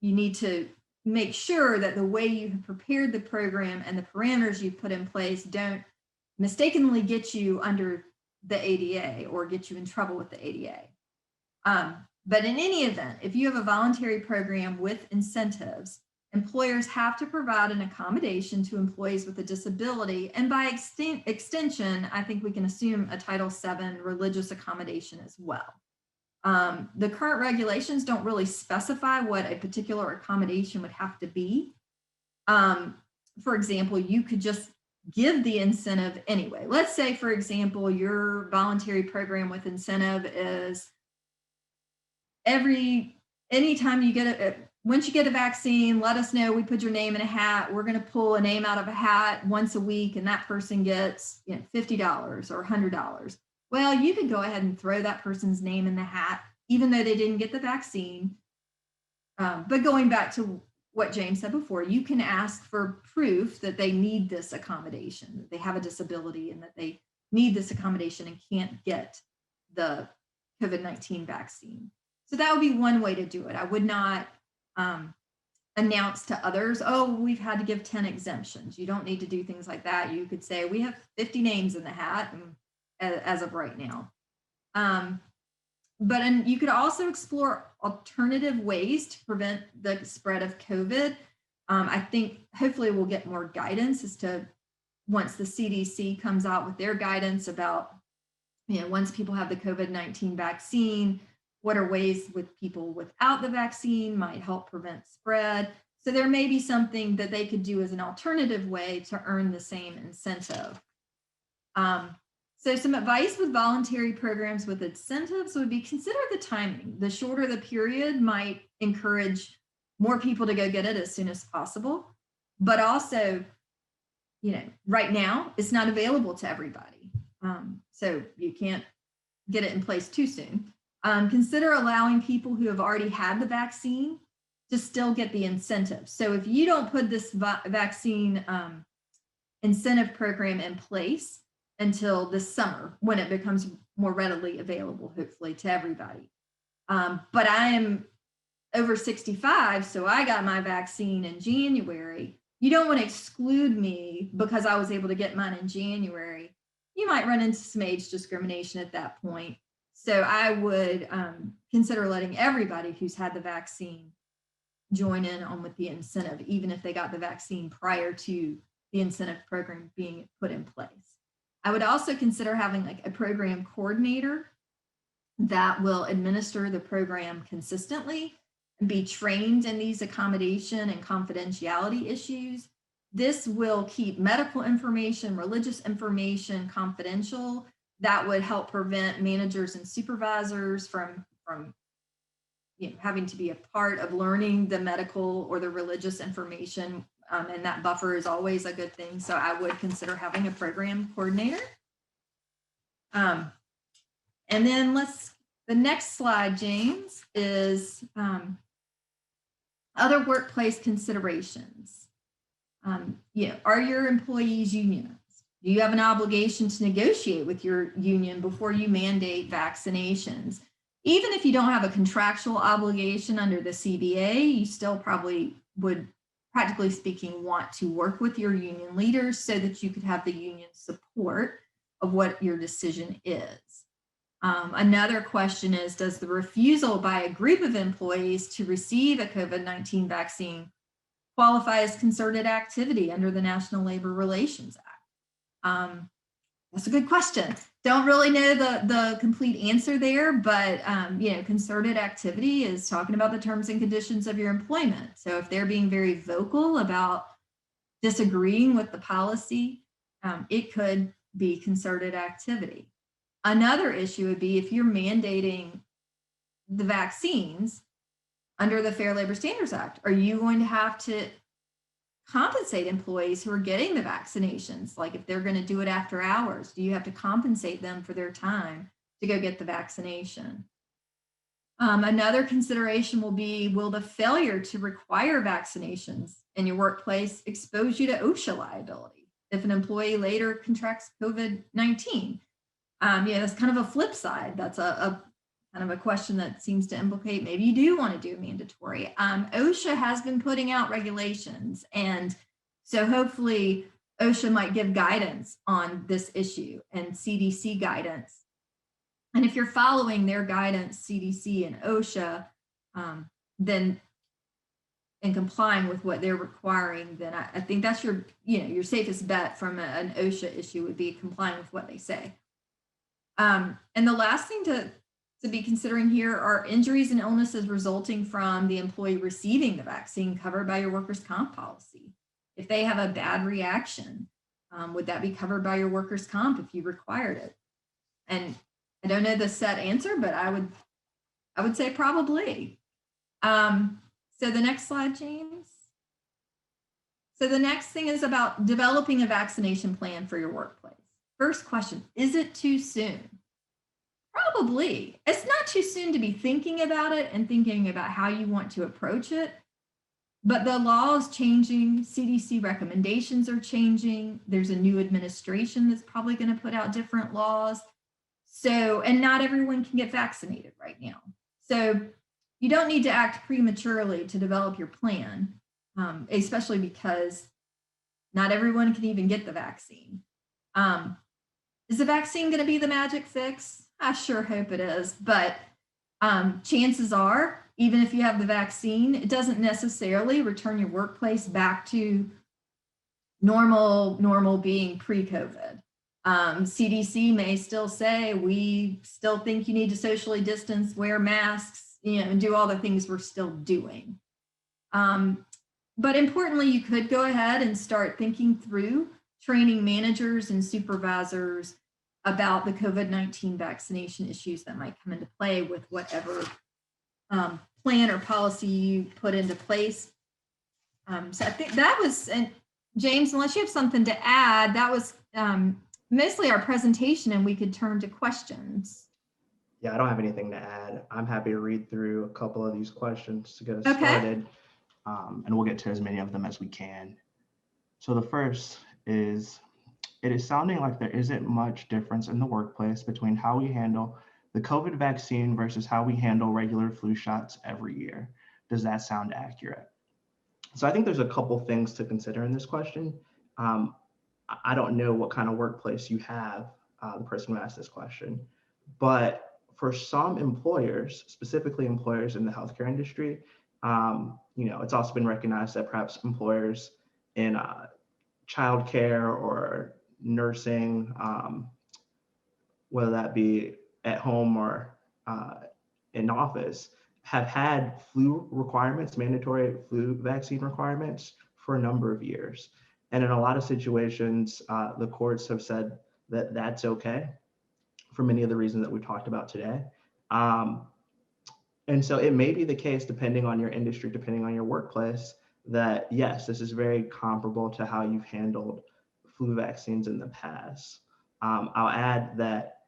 need to make sure that the way you have prepared the program and the parameters you put in place don't mistakenly get you under the ADA or get you in trouble with the ADA. But in any event, if you have a voluntary program with incentives, employers have to provide an accommodation to employees with a disability. And by extension, I think we can assume a Title VII religious accommodation as well. The current regulations don't really specify what a particular accommodation would have to be. For example, you could just give the incentive anyway. Let's say, for example, your voluntary program with incentive is anytime you get once you get a vaccine, let us know, we put your name in a hat. We're going to pull a name out of a hat once a week and that person gets $50 or $100. Well, you could go ahead and throw that person's name in the hat, even though they didn't get the vaccine. But going back to what James said before, you can ask for proof that they need this accommodation, that they have a disability and that they need this accommodation and can't get the COVID-19 vaccine. So that would be one way to do it. I would not announce to others, oh, we've had to give 10 exemptions. You don't need to do things like that. You could say, we have 50 names in the hat as of right now. But you could also explore alternative ways to prevent the spread of COVID. I think hopefully we'll get more guidance as to once the CDC comes out with their guidance about, once people have the COVID-19 vaccine, what are ways with people without the vaccine might help prevent spread. So there may be something that they could do as an alternative way to earn the same incentive. So some advice with voluntary programs with incentives would be consider the timing. The shorter the period might encourage more people to go get it as soon as possible. But also, right now it's not available to everybody. So you can't get it in place too soon. Consider allowing people who have already had the vaccine to still get the incentive. So if you don't put this vaccine incentive program in place until this summer, when it becomes more readily available, hopefully, to everybody. But I am over 65, so I got my vaccine in January. You don't want to exclude me because I was able to get mine in January. You might run into some age discrimination at that point. So I would consider letting everybody who's had the vaccine join in on with the incentive, even if they got the vaccine prior to the incentive program being put in place. I would also consider having like a program coordinator that will administer the program consistently and be trained in these accommodation and confidentiality issues. This will keep medical information, religious information confidential. That would help prevent managers and supervisors from having to be a part of learning the medical or the religious information. And that buffer is always a good thing. So I would consider having a program coordinator. And then the next slide, James, is other workplace considerations. Are your employees unionized? Do you have an obligation to negotiate with your union before you mandate vaccinations? Even if you don't have a contractual obligation under the CBA, you still probably would, practically speaking, want to work with your union leaders so that you could have the union support of what your decision is. Another question is, does the refusal by a group of employees to receive a COVID-19 vaccine qualify as concerted activity under the National Labor Relations Act? That's a good question. Don't really know the complete answer there, but concerted activity is talking about the terms and conditions of your employment. So if they're being very vocal about disagreeing with the policy, it could be concerted activity. Another issue would be if you're mandating the vaccines under the Fair Labor Standards Act, are you going to have to compensate employees who are getting the vaccinations? Like if they're going to do it after hours, do you have to compensate them for their time to go get the vaccination? Another consideration will be, will the failure to require vaccinations in your workplace expose you to OSHA liability if an employee later contracts COVID-19? That's kind of a flip side. That's a kind of a question that seems to implicate maybe you do want to do mandatory. OSHA has been putting out regulations, and so hopefully OSHA might give guidance on this issue and CDC guidance. And if you're following their guidance, CDC and OSHA, then and complying with what they're requiring, then I think that's your safest bet from an OSHA issue would be complying with what they say. And the last thing to be considering here are injuries and illnesses resulting from the employee receiving the vaccine covered by your workers' comp policy. If they have a bad reaction, would that be covered by your workers' comp if you required it? And I don't know the set answer, but I would say probably. So the next slide, James. So the next thing is about developing a vaccination plan for your workplace. First question, is it too soon? Probably. It's not too soon to be thinking about it and thinking about how you want to approach it. But the law is changing. CDC recommendations are changing. There's a new administration that's probably going to put out different laws. So, and not everyone can get vaccinated right now. So you don't need to act prematurely to develop your plan, especially because not everyone can even get the vaccine. Is the vaccine going to be the magic fix? I sure hope it is, but chances are, even if you have the vaccine, it doesn't necessarily return your workplace back to normal being pre-COVID. CDC may still say, we still think you need to socially distance, wear masks, and do all the things we're still doing. But importantly, you could go ahead and start thinking through training managers and supervisors about the COVID-19 vaccination issues that might come into play with whatever plan or policy you put into place. So I think that was, and James, unless you have something to add, that was mostly our presentation, and we could turn to questions. Yeah, I don't have anything to add. I'm happy to read through a couple of these questions to get us started, and we'll get to as many of them as we can. So the first is, it is sounding like there isn't much difference in the workplace between how we handle the COVID vaccine versus how we handle regular flu shots every year. Does that sound accurate? So I think there's a couple things to consider in this question. I don't know what kind of workplace you have, the person who asked this question, but for some employers, specifically employers in the healthcare industry, it's also been recognized that perhaps employers in childcare or nursing, whether that be at home or in office, have had flu requirements, mandatory flu vaccine requirements for a number of years. And in a lot of situations, the courts have said that that's okay for many of the reasons that we talked about today. And so it may be the case, depending on your industry, depending on your workplace, that yes, this is very comparable to how you've handled flu vaccines in the past. I'll add that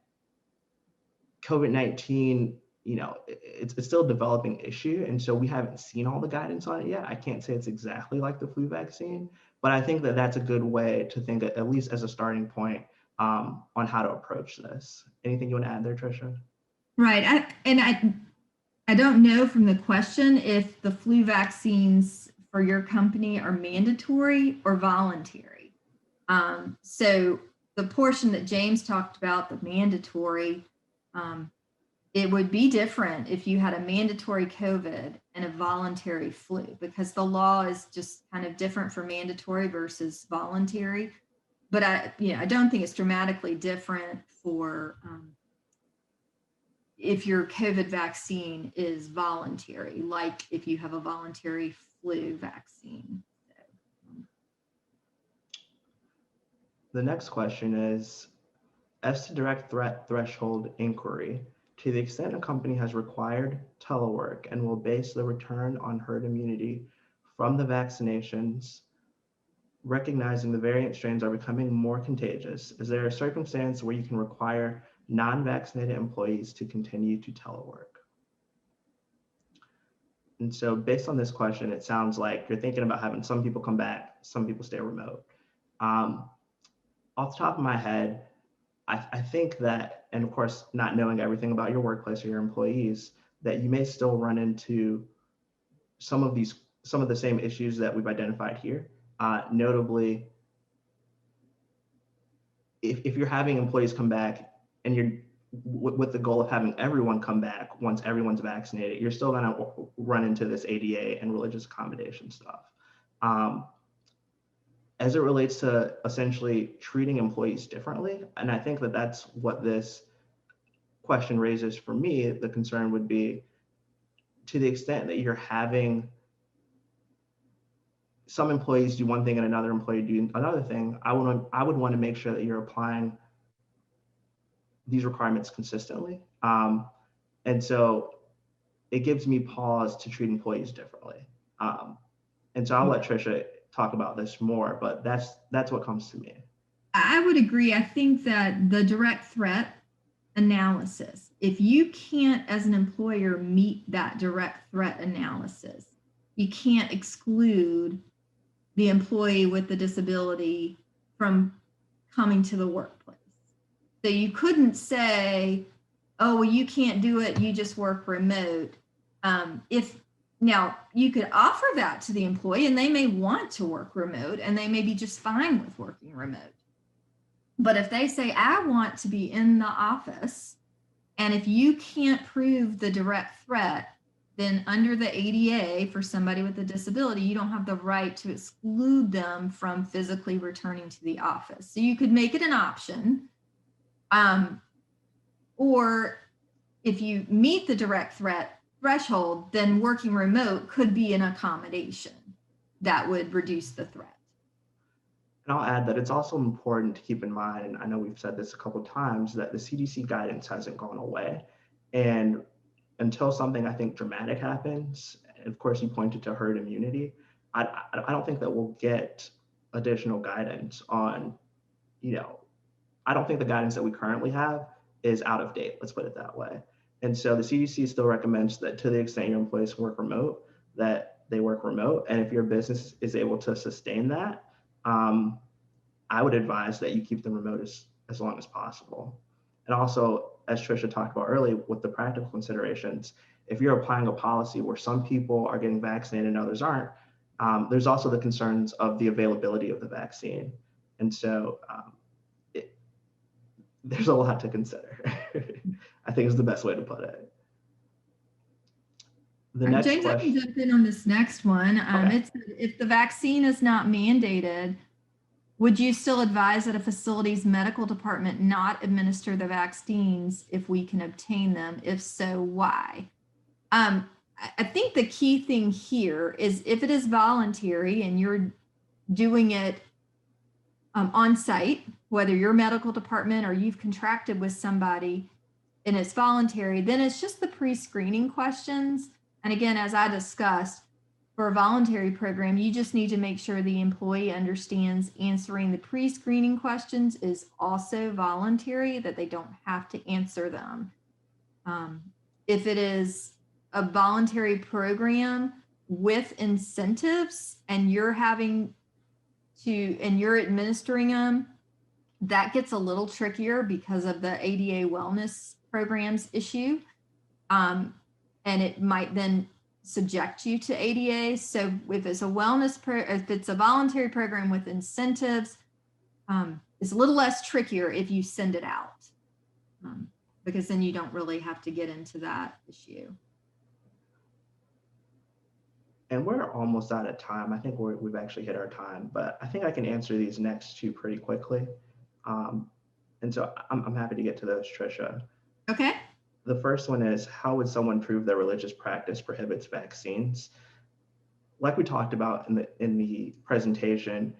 COVID-19, it's still a developing issue. And so we haven't seen all the guidance on it yet. I can't say it's exactly like the flu vaccine, but I think that that's a good way to think, at least as a starting point, on how to approach this. Anything you want to add there, Tricia? Right. I don't know from the question if the flu vaccines for your company are mandatory or voluntary. So the portion that James talked about, the mandatory, it would be different if you had a mandatory COVID and a voluntary flu, because the law is just kind of different for mandatory versus voluntary. But I don't think it's dramatically different for if your COVID vaccine is voluntary, like if you have a voluntary flu vaccine. The next question is, as to direct threat threshold inquiry, to the extent a company has required telework and will base the return on herd immunity from the vaccinations, recognizing the variant strains are becoming more contagious, is there a circumstance where you can require non-vaccinated employees to continue to telework? And so based on this question, it sounds like you're thinking about having some people come back, some people stay remote. Off the top of my head, I think that, and of course, not knowing everything about your workplace or your employees, that you may still run into some of the same issues that we've identified here. Notably, if you're having employees come back and you're with the goal of having everyone come back once everyone's vaccinated, you're still going to run into this ADA and religious accommodation stuff. As it relates to essentially treating employees differently, and I think that that's what this question raises for me, the concern would be, to the extent that you're having some employees do one thing and another employee do another thing, I would want to make sure that you're applying these requirements consistently. And so it gives me pause to treat employees differently. And so I'll let Tricia talk about this more, but that's what comes to me. I would agree. I think that the direct threat analysis, if you can't, as an employer, meet that direct threat analysis, you can't exclude the employee with the disability from coming to the workplace. So you couldn't say, oh, well, you can't do it, you just work remote. Now, you could offer that to the employee and they may want to work remote and they may be just fine with working remote. But if they say, I want to be in the office, and if you can't prove the direct threat, then under the ADA for somebody with a disability, you don't have the right to exclude them from physically returning to the office. So you could make it an option. Or if you meet the direct threat threshold, then working remote could be an accommodation that would reduce the threat. And I'll add that it's also important to keep in mind, and I know we've said this a couple of times, that the CDC guidance hasn't gone away. And until something, I think, dramatic happens, and of course you pointed to herd immunity, I don't think that we'll get additional guidance on, I don't think the guidance that we currently have is out of date, let's put it that way. And so the CDC still recommends that to the extent your employees work remote, that they work remote. And if your business is able to sustain that, I I would advise that you keep them remote as long as possible. And also, as Tricia talked about earlier, with the practical considerations, if you're applying a policy where some people are getting vaccinated and others aren't, there's also the concerns of the availability of the vaccine. And so there's a lot to consider. I think is the best way to put it. The next James, question. I can jump in on this next one. Okay. It's if the vaccine is not mandated, would you still advise that a facility's medical department not administer the vaccines if we can obtain them? If so, why? I think the key thing here is if it is voluntary and you're doing it on site, whether your medical department or you've contracted with somebody and it's voluntary, then it's just the pre-screening questions. And again, as I discussed, for a voluntary program, you just need to make sure the employee understands answering the pre-screening questions is also voluntary, that they don't have to answer them. If it is a voluntary program with incentives and you're you're administering them, that gets a little trickier because of the ADA wellness programs issue. And it might then subject you to ADA. So if it's if it's a voluntary program with incentives, it's a little less trickier if you send it out, because then you don't really have to get into that issue. And we're almost out of time. I think we've actually hit our time, but I think I can answer these next two pretty quickly. And so I'm happy to get to those, Tricia. Okay. The first one is, how would someone prove their religious practice prohibits vaccines? Like we talked about in the presentation,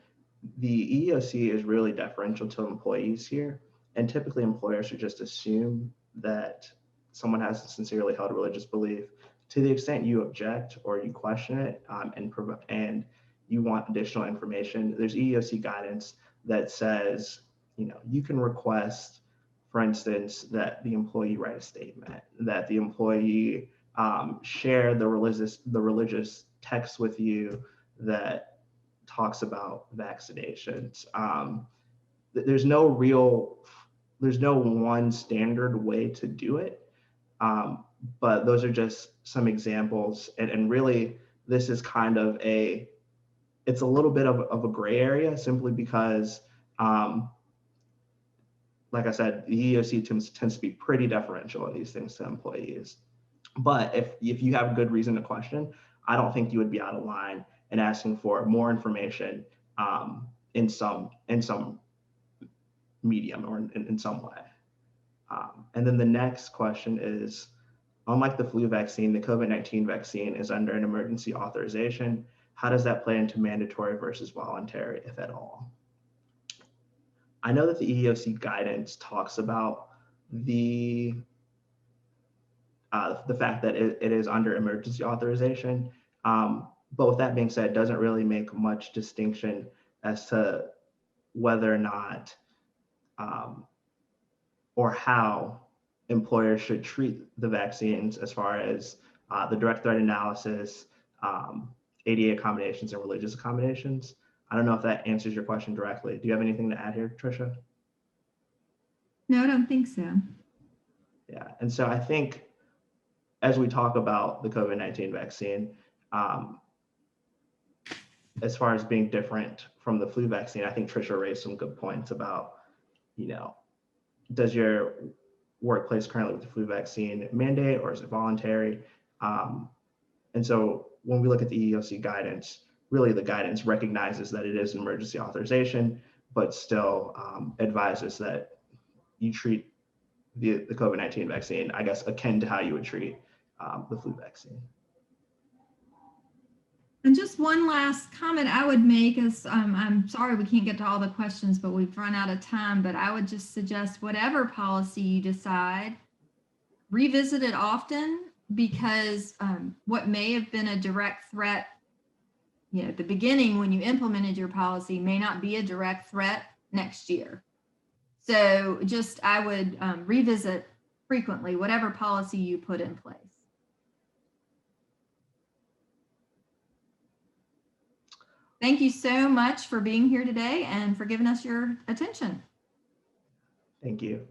the EEOC is really deferential to employees here. And typically employers should just assume that someone has a sincerely held religious belief. To the extent you object or you question it and you want additional information, there's EEOC guidance that says, you can request, for instance, that the employee write a statement, that the employee share the religious text with you that talks about vaccinations. There's no one standard way to do it, but those are just some examples. And really, this is kind of it's a little bit of a gray area, simply because like I said, the EEOC tends to be pretty deferential in these things to employees. But if you have good reason to question, I don't think you would be out of line in asking for more information in some medium or in some way. And then the next question is, unlike the flu vaccine, the COVID-19 vaccine is under an emergency authorization. How does that play into mandatory versus voluntary, if at all? I know that the EEOC guidance talks about the fact that it is under emergency authorization. But with that being said, it doesn't really make much distinction as to whether or not or how employers should treat the vaccines as far as the direct threat analysis, ADA accommodations, and religious accommodations. I don't know if that answers your question directly. Do you have anything to add here, Tricia? No, I don't think so. Yeah, and so I think as we talk about the COVID-19 vaccine, as far as being different from the flu vaccine, I think Tricia raised some good points about, does your workplace currently with the flu vaccine mandate, or is it voluntary? And so when we look at the EEOC guidance, really the guidance recognizes that it is an emergency authorization, but still advises that you treat the COVID-19 vaccine, I guess, akin to how you would treat the flu vaccine. And just one last comment I would make is, I'm sorry we can't get to all the questions, but we've run out of time, but I would just suggest whatever policy you decide, revisit it often, because what may have been a direct threat at the beginning when you implemented your policy may not be a direct threat next year. So just, I would revisit frequently whatever policy you put in place. Thank you so much for being here today and for giving us your attention. Thank you.